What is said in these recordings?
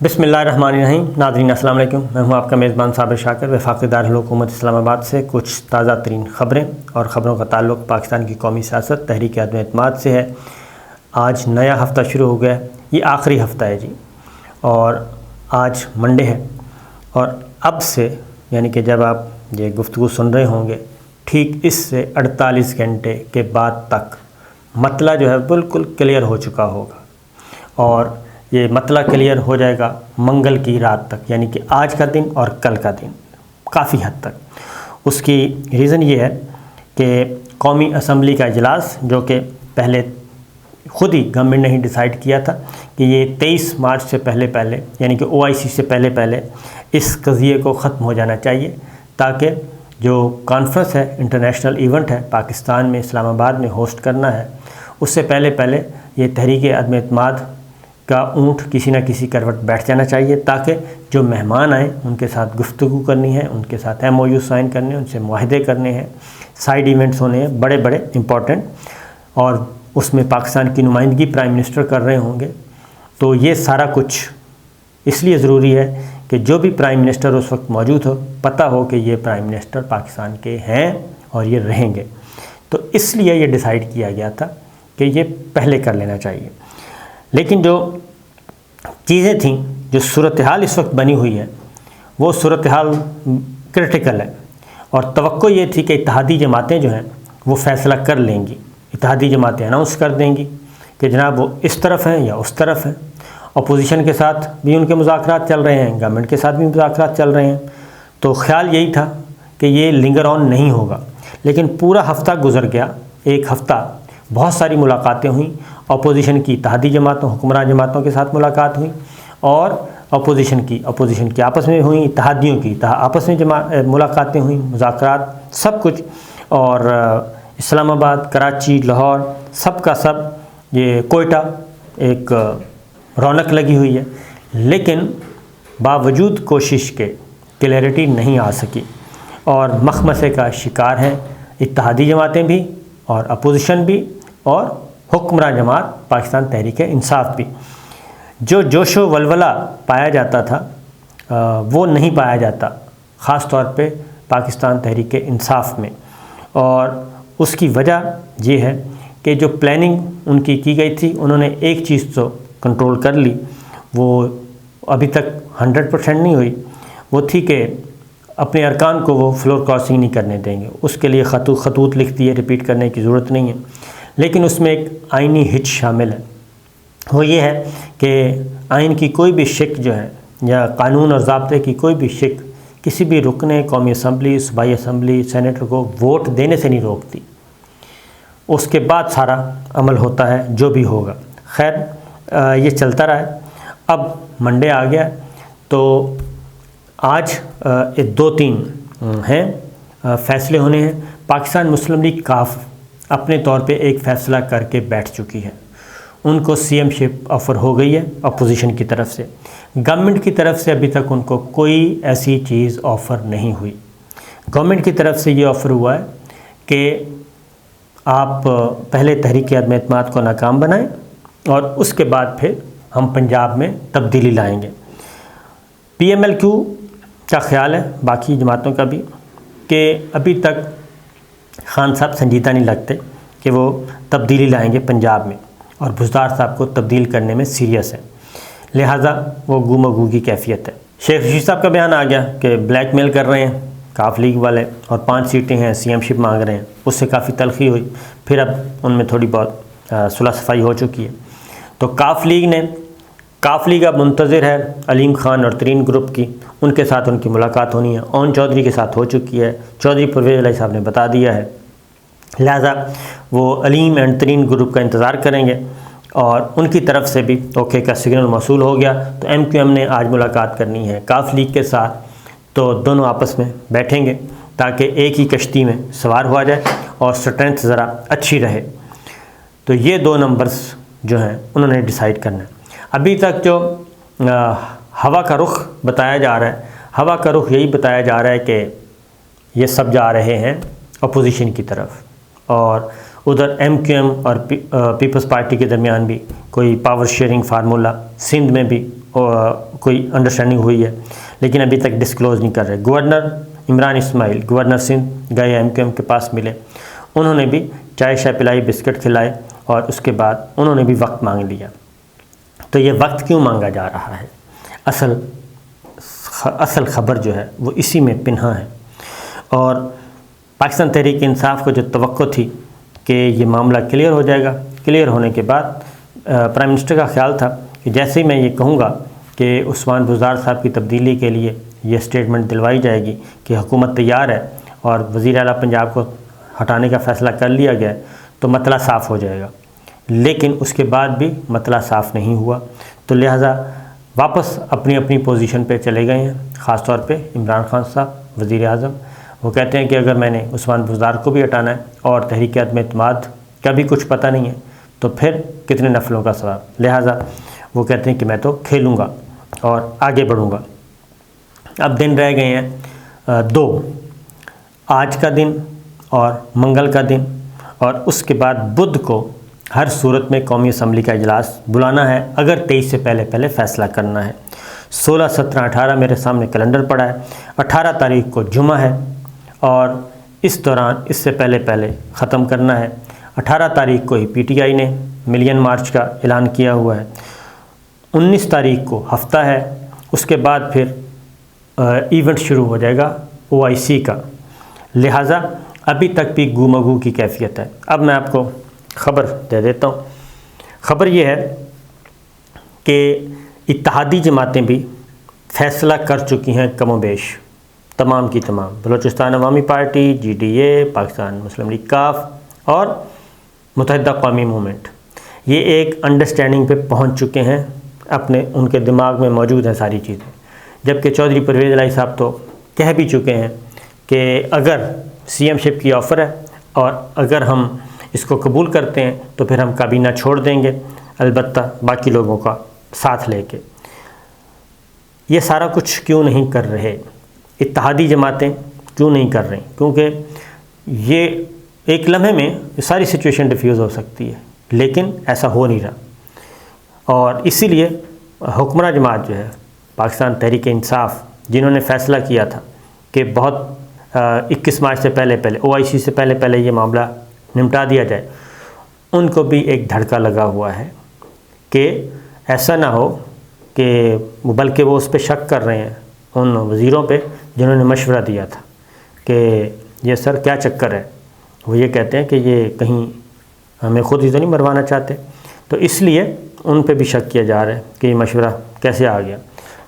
بسم اللہ الرحمن الرحیم۔ ناظرین السلام علیکم، میں ہوں آپ کا میزبان صابر شاکر۔ وفاقی دارالحکومت اسلام آباد سے کچھ تازہ ترین خبریں اور خبروں کا تعلق پاکستان کی قومی سیاست تحریک عدم اعتماد سے ہے۔ آج نیا ہفتہ شروع ہو گیا ہے، یہ آخری ہفتہ ہے جی، اور آج منڈے ہے، اور اب سے یعنی کہ جب آپ یہ گفتگو سن رہے ہوں گے ٹھیک اس سے 48 گھنٹے کے بعد تک مسئلہ جو ہے بالکل کلیئر ہو چکا ہوگا، اور یہ مسئلہ کلیئر ہو جائے گا منگل کی رات تک، یعنی کہ آج کا دن اور کل کا دن کافی حد تک۔ اس کی ریزن یہ ہے کہ قومی اسمبلی کا اجلاس، جو کہ پہلے خود ہی گورنمنٹ نے ہی ڈیسائیڈ کیا تھا کہ یہ 23 مارچ سے پہلے یعنی کہ OIC سے پہلے اس قضیے کو ختم ہو جانا چاہیے، تاکہ جو کانفرنس ہے، انٹرنیشنل ایونٹ ہے پاکستان میں اسلام آباد میں ہوسٹ کرنا ہے، اس سے پہلے یہ تحریک عدم اعتماد کا اونٹ کسی نہ کسی کروٹ بیٹھ جانا چاہیے، تاکہ جو مہمان آئیں ان کے ساتھ گفتگو کرنی ہے، ان کے ساتھ MOU سائن کرنے ہیں، ان سے معاہدے کرنے ہیں، سائیڈ ایونٹس ہونے ہیں بڑے امپورٹنٹ، اور اس میں پاکستان کی نمائندگی پرائم منسٹر کر رہے ہوں گے۔ تو یہ سارا کچھ اس لیے ضروری ہے کہ جو بھی پرائم منسٹر اس وقت موجود ہو، پتہ ہو کہ یہ پرائم منسٹر پاکستان کے ہیں اور یہ رہیں گے۔ تو اس لیے یہ ڈیسائیڈ کیا گیا تھا کہ یہ پہلے کر لینا چاہیے۔ لیکن جو چیزیں تھیں، جو صورتحال اس وقت بنی ہوئی ہے، وہ صورتحال کرٹیکل ہے، اور توقع یہ تھی کہ اتحادی جماعتیں جو ہیں وہ فیصلہ کر لیں گی، اتحادی جماعتیں اناؤنس کر دیں گی کہ جناب وہ اس طرف ہیں یا اس طرف ہیں۔ اپوزیشن کے ساتھ بھی ان کے مذاکرات چل رہے ہیں، گورنمنٹ کے ساتھ بھی مذاکرات چل رہے ہیں، تو خیال یہی تھا کہ یہ لنگر آن نہیں ہوگا۔ لیکن پورا ہفتہ گزر گیا، ایک ہفتہ بہت ساری ملاقاتیں ہوئیں، اپوزیشن کی اتحادی جماعتوں، حکمراں جماعتوں کے ساتھ ملاقات ہوئی، اور اپوزیشن کی آپس میں ہوئیں، اتحادیوں کی آپس میں ملاقاتیں ہوئیں، مذاکرات سب کچھ، اور اسلام آباد، کراچی، لاہور، سب کا سب، یہ کوئٹہ ایک رونق لگی ہوئی ہے۔ لیکن باوجود کوشش کے کلیئرٹی نہیں آ سکی، اور مخمسے کا شکار ہیں اتحادی جماعتیں بھی اور اپوزیشن بھی اور حکمراں جماعت پاکستان تحریک انصاف بھی۔ جو جوش و ولولہ پایا جاتا تھا وہ نہیں پایا جاتا، خاص طور پہ پاکستان تحریک انصاف میں، اور اس کی وجہ یہ ہے کہ جو پلاننگ ان کی گئی تھی، انہوں نے ایک چیز تو کنٹرول کر لی، وہ ابھی تک 100% نہیں ہوئی، وہ تھی کہ اپنے ارکان کو وہ فلور کراسنگ نہیں کرنے دیں گے۔ اس کے لیے خطوط لکھ دیے، ریپیٹ کرنے کی ضرورت نہیں ہے، لیکن اس میں ایک آئینی ہچ شامل ہے۔ وہ یہ ہے کہ آئین کی کوئی بھی شک جو ہے، یا قانون اور ضابطے کی کوئی بھی شک، کسی بھی رکن قومی اسمبلی، صوبائی اسمبلی، سینیٹر کو ووٹ دینے سے نہیں روکتی، اس کے بعد سارا عمل ہوتا ہے جو بھی ہوگا۔ خیر، یہ چلتا رہا ہے۔ اب منڈے آ گیا، تو آج 2-3 ہیں فیصلے ہونے ہیں۔ پاکستان مسلم لیگ کاف اپنے طور پہ ایک فیصلہ کر کے بیٹھ چکی ہے، ان کو CM شپ آفر ہو گئی ہے اپوزیشن کی طرف سے۔ گورنمنٹ کی طرف سے ابھی تک ان کو کوئی ایسی چیز آفر نہیں ہوئی۔ گورنمنٹ کی طرف سے یہ آفر ہوا ہے کہ آپ پہلے تحریک عدم اعتماد کو ناکام بنائیں، اور اس کے بعد پھر ہم پنجاب میں تبدیلی لائیں گے۔ PMLQ کا خیال ہے، باقی جماعتوں کا بھی، کہ ابھی تک خان صاحب سنجیدہ نہیں لگتے کہ وہ تبدیلی لائیں گے پنجاب میں، اور بزدار صاحب کو تبدیل کرنے میں سیریس ہے، لہٰذا وہ گم و گو کی کیفیت ہے۔ شیخ رشید صاحب کا بیان آ گیا کہ بلیک میل کر رہے ہیں کاف لیگ والے، اور 5 سیٹیں ہیں، CM شپ مانگ رہے ہیں، اس سے کافی تلخی ہوئی، پھر اب ان میں تھوڑی بہت صلح صفائی ہو چکی ہے۔ تو کاف لیگ اب منتظر ہے علیم خان اور ترین گروپ کی، ان کے ساتھ ان کی ملاقات ہونی ہے، اون چودھری کے ساتھ ہو چکی ہے، چودھری پرویز الہی صاحب نے بتا دیا ہے، لہذا وہ علیم اینڈ ترین گروپ کا انتظار کریں گے، اور ان کی طرف سے بھی اوکے کا سگنل موصول ہو گیا۔ تو MQM نے آج ملاقات کرنی ہے کاف لیگ کے ساتھ، تو دونوں آپس میں بیٹھیں گے تاکہ ایک ہی کشتی میں سوار ہوا جائے اور سٹرینتھ ذرا اچھی رہے۔ تو یہ 2 نمبرز جو ہیں انہوں نے ڈیسائیڈ کرنا ہے۔ ابھی تک جو ہوا کا رخ بتایا جا رہا ہے، ہوا کا رخ یہی بتایا جا رہا ہے کہ یہ سب جا رہے ہیں اپوزیشن کی طرف، اور ادھر MQM اور پیپلز پارٹی کے درمیان بھی کوئی پاور شیئرنگ فارمولہ سندھ میں بھی کوئی انڈرسٹینڈنگ ہوئی ہے، لیکن ابھی تک ڈسکلوز نہیں کر رہے۔ گورنر عمران اسماعیل گورنر سندھ گئے MQM کے پاس ملے، انہوں نے بھی چائے شائے پلائی، بسکٹ کھلائے، اور اس کے بعد انہوں نے بھی وقت مانگ لیا۔ تو یہ وقت کیوں مانگا جا رہا ہے؟ اصل خبر جو ہے وہ اسی میں پنہا ہے، اور پاکستان تحریک انصاف کو جو توقع تھی کہ یہ معاملہ کلیئر ہو جائے گا، کلیئر ہونے کے بعد پرائم منسٹر کا خیال تھا کہ جیسے ہی میں یہ کہوں گا کہ عثمان بزدار صاحب کی تبدیلی کے لیے یہ سٹیٹمنٹ دلوائی جائے گی کہ حکومت تیار ہے اور وزیر اعلیٰ پنجاب کو ہٹانے کا فیصلہ کر لیا گیا، تو مسئلہ صاف ہو جائے گا۔ لیکن اس کے بعد بھی مسئلہ صاف نہیں ہوا، تو لہٰذا واپس اپنی اپنی پوزیشن پہ چلے گئے ہیں۔ خاص طور پہ عمران خان صاحب وزیر اعظم، وہ کہتے ہیں کہ اگر میں نے عثمان بزدار کو بھی ہٹانا ہے اور تحریک عدم اعتماد کا بھی کچھ پتہ نہیں ہے تو پھر کتنے نفلوں کا ثواب، لہٰذا وہ کہتے ہیں کہ میں تو کھیلوں گا اور آگے بڑھوں گا۔ اب دن رہ گئے ہیں 2، آج کا دن اور منگل کا دن، اور اس کے بعد بدھ کو ہر صورت میں قومی اسمبلی کا اجلاس بلانا ہے اگر 23 سے پہلے فیصلہ کرنا ہے۔ 16، 17، 18 میرے سامنے کیلنڈر پڑا ہے، 18 تاریخ کو جمعہ ہے اور اس دوران اس سے پہلے ختم کرنا ہے۔ 18 تاریخ کو ہی PTI نے ملین مارچ کا اعلان کیا ہوا ہے، 19 تاریخ کو ہفتہ ہے، اس کے بعد پھر ایونٹ شروع ہو جائے گا OIC کا، لہٰذا ابھی تک بھی گو کی کیفیت ہے۔ اب میں آپ کو خبر دے دیتا ہوں۔ خبر یہ ہے کہ اتحادی جماعتیں بھی فیصلہ کر چکی ہیں کم و بیش، تمام کی تمام، بلوچستان عوامی پارٹی، GDA، پاکستان مسلم لیگ کاف اور متحدہ قومی موومنٹ، یہ ایک انڈرسٹینڈنگ پہ پہنچ چکے ہیں، ان کے دماغ میں موجود ہیں ساری چیزیں۔ جبکہ چودھری پرویز الہی صاحب تو کہہ بھی چکے ہیں کہ اگر CM شپ کی آفر ہے اور اگر ہم اس کو قبول کرتے ہیں تو پھر ہم کابینہ چھوڑ دیں گے، البتہ باقی لوگوں کا ساتھ لے کے۔ یہ سارا کچھ کیوں نہیں کر رہے اتحادی جماعتیں؟ کیوں نہیں کر رہی؟ کیونکہ یہ ایک لمحے میں ساری سچویشن ڈیفیوز ہو سکتی ہے، لیکن ایسا ہو نہیں رہا، اور اسی لیے حکمراں جماعت جو ہے پاکستان تحریک انصاف، جنہوں نے فیصلہ کیا تھا کہ بہت 21 مارچ سے پہلے OIC سے پہلے یہ معاملہ نمٹا دیا جائے، ان کو بھی ایک دھڑکا لگا ہوا ہے کہ ایسا نہ ہو کہ بلکہ وہ اس پہ شک کر رہے ہیں ان وزیروں پہ جنہوں نے مشورہ دیا تھا کہ یہ سر کیا چکر ہے، وہ یہ کہتے ہیں کہ یہ کہیں ہمیں خود ہی تو نہیں مروانا چاہتے، تو اس لیے ان پہ بھی شک کیا جا رہا ہے کہ یہ مشورہ کیسے آ گیا،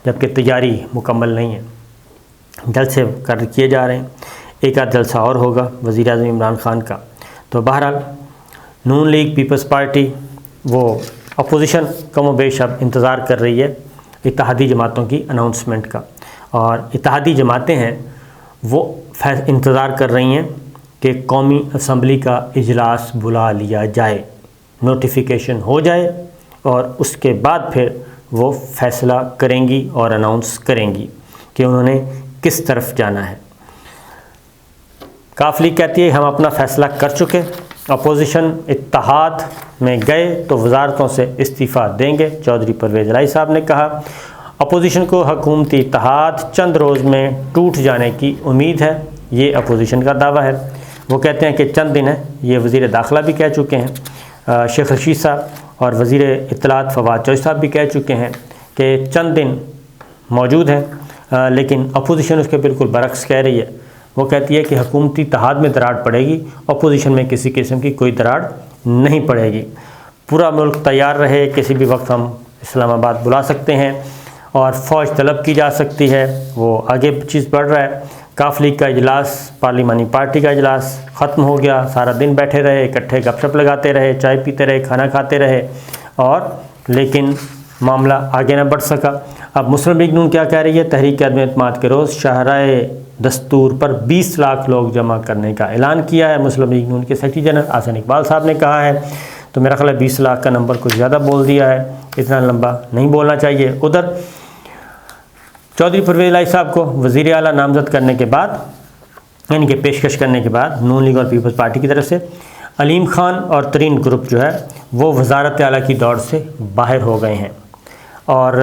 جبکہ تیاری مکمل نہیں ہے۔ جلسے کیے جا رہے ہیں، ایک آدھ جلسہ اور ہوگا وزیر اعظم عمران خان کا۔ تو بہرحال نون لیگ پیپلز پارٹی وہ اپوزیشن کم و بیش اب انتظار کر رہی ہے اتحادی جماعتوں کی اناؤنسمنٹ کا، اور اتحادی جماعتیں ہیں وہ انتظار کر رہی ہیں کہ قومی اسمبلی کا اجلاس بلا لیا جائے، نوٹیفیکیشن ہو جائے، اور اس کے بعد پھر وہ فیصلہ کریں گی اور اناؤنس کریں گی کہ انہوں نے کس طرف جانا ہے۔ کاف لیگ کہتی ہے ہم اپنا فیصلہ کر چکے، اپوزیشن اتحاد میں گئے تو وزارتوں سے استعفیٰ دیں گے، چودھری پرویز الہی صاحب نے کہا۔ اپوزیشن کو حکومتی اتحاد چند روز میں ٹوٹ جانے کی امید ہے، یہ اپوزیشن کا دعویٰ ہے۔ وہ کہتے ہیں کہ چند دن ہے، یہ وزیر داخلہ بھی کہہ چکے ہیں، شیخ رشید صاحب اور وزیر اطلاعات فواد چوہدری صاحب بھی کہہ چکے ہیں کہ چند دن موجود ہیں، لیکن اپوزیشن اس کے بالکل برعکس کہہ رہی ہے۔ وہ کہتی ہے کہ حکومتی اتحاد میں دراڑ پڑے گی، اپوزیشن میں کسی قسم کی کوئی دراڑ نہیں پڑے گی، پورا ملک تیار رہے، کسی بھی وقت ہم اسلام آباد بلا سکتے ہیں اور فوج طلب کی جا سکتی ہے۔ وہ آگے چیز بڑھ رہا ہے۔ کاف لیگ کا اجلاس، پارلیمانی پارٹی کا اجلاس ختم ہو گیا، سارا دن بیٹھے رہے، اکٹھے گپ شپ لگاتے رہے، چائے پیتے رہے، کھانا کھاتے رہے، اور لیکن معاملہ آگے نہ بڑھ سکا۔ اب مسلم لیگ نون کیا کہہ رہی ہے؟ تحریک عدم اعتماد کے روز شاہراہ دستور پر 20 لاکھ لوگ جمع کرنے کا اعلان کیا ہے۔ مسلم لیگ نون کے سیکرٹری جنرل احسن اقبال صاحب نے کہا ہے، تو میرا خیال ہے 20 لاکھ کا نمبر کچھ زیادہ بول دیا ہے، اتنا لمبا نہیں بولنا چاہیے۔ ادھر چودھری پرویز الہی صاحب کو وزیر اعلیٰ نامزد کرنے کے بعد، یعنی کہ پیشکش کرنے کے بعد نون لیگ اور پیپلز پارٹی کی طرف سے علیم خان اور ترین گروپ جو ہے وہ وزارت اعلیٰ کی دوڑ سے باہر ہو گئے ہیں، اور